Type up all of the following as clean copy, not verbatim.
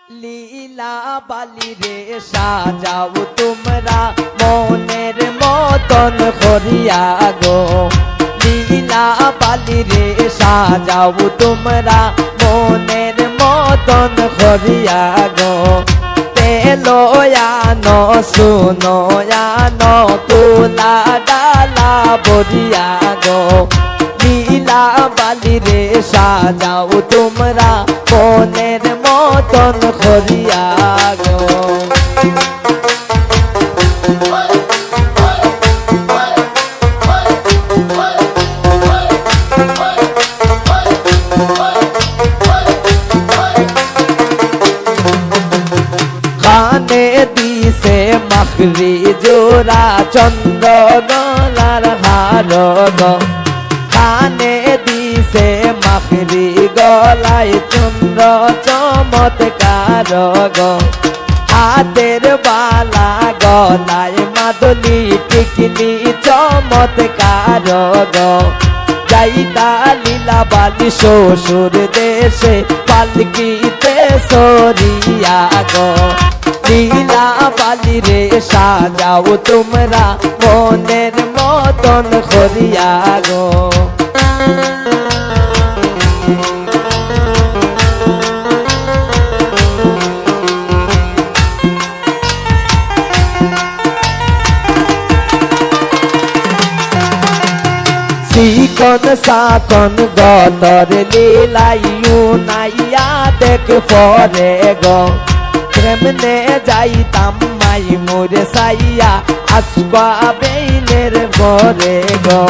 লীলা বালি রে সাজাও তোমরা মনের মতন করিয়া গো। লীলা বালি রে সাজাও তোমরা মনের মতন করিয়া গো। তেলয়ানো সুনয়ানো তুলা ডালা বরিয়া গো। লীলা বালি রে সাজাও তোমরা মনের মতন করিয়া গো। কানে দিছে মাখরি জোড়া চন্দ্র গলার হার গো। কানে দিছে মাখরি গলায় চন্দ্র চমৎকার গো। হাতের বালা গলায় মাদুলি টিকলি চমৎকার গো। যাইতা লীলা বালি শ্বশুর দেশে পালকিতে সরিয়া গো। লীলা বালি রে সাজাও তোমরা মনের মতন করিয়া গো। চিকন সাকন গতর লীলাইউ নাইয়া দেখ পরে গো। কেমনে যাইতাম মাই মোরে সাইয়া আসবা বেইনের ভরে গো।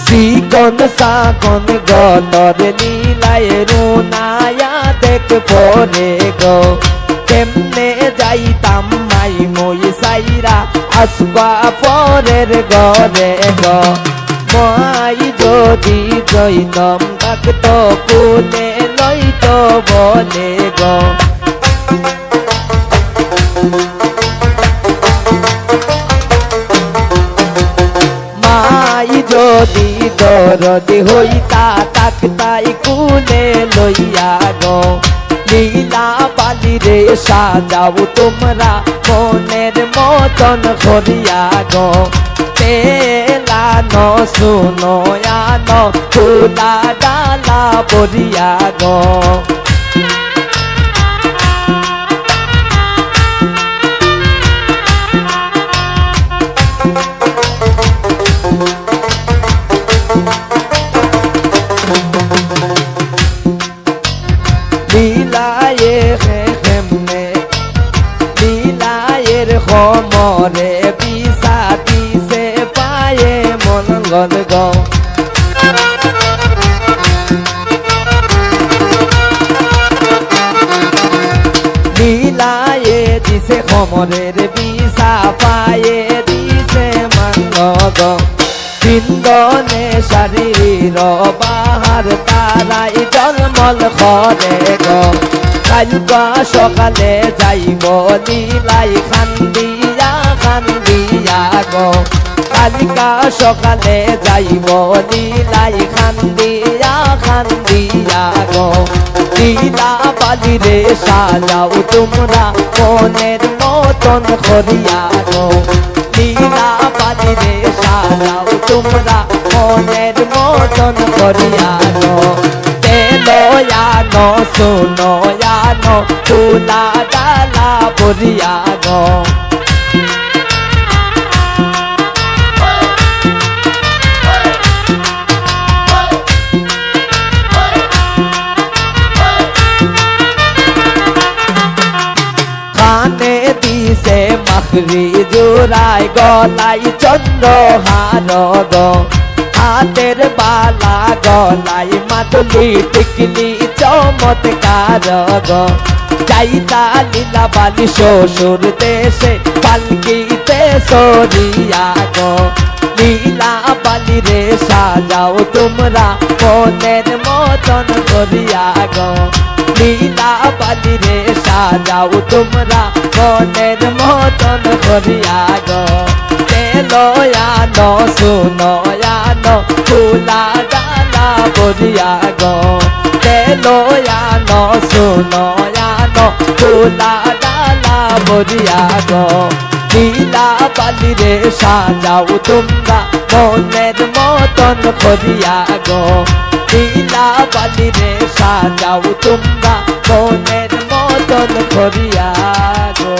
চিকন সাকন গতর লীলায় রুনায়া দেখ পরে গো। কেমনে যাইতাম মাই মই সাইরা আসবা পরের ঘরে গো। মাই যদি জৈনম থাকত কোলে লইত বলে গো। মাই যদি দরদি হইতা তাকতাই কুলে লইয়া গো। লীলা বালি রে সাজাও তোমরা মনের মতন করিয়া গো। তেলানো সুনয়ানো তুলা ডালা বরিয়া গো। লীলায়ের খমরে পিসা পিছে পায়ে মঙ্গল গো। লীলায়ে দিছে খমরের পিসা পায়ে দিছে মঙ্গল গো। বিন্দনে শরীর বাহার তারাই জলমল করে গো। কালকা সকালে যাইব লীলাই খান্দিয়া খান্দিয়া গো। কালকা সকালে যাইব লীলাই খান্দিয়া খান্দিয়া গো। লীলা বালি রে সাজাও তোমরা মনের মতন করিয়া গো। লীলা বালি রে সাজাও তোমরা মনের মতন করিয়া গো। তেলয়ানো সুনয়ানো তুলা ডালা বরিয়া গো। কানে দিছে মাখরি জোড়ায় গলায় চন্দ্র হার গো। হাতের বালা গলায় মাদুলি টিকলি চমৎকার গো। যাইতা লীলা বালি শ্বশুর দেশে পালকিতে সরিয়া গো। লীলা বালি রে সাজাও তোমরা মনের মতন করিয়া গো। লীলা বালি রে সাজাও তোমরা মনের মতন করিয়া গো তেলয়ানো সুনয়ানো ফুলা ডালা বরিয়া গো তেলয়ানো সুনয়ানো ফুলা ডালা বরিয়া গো লীলা বালি রে সাজাও তোমরা মনের মতন করিয়া গো লীলা বালি রে সাজাও তোমরা মনের মতন করিয়া গো।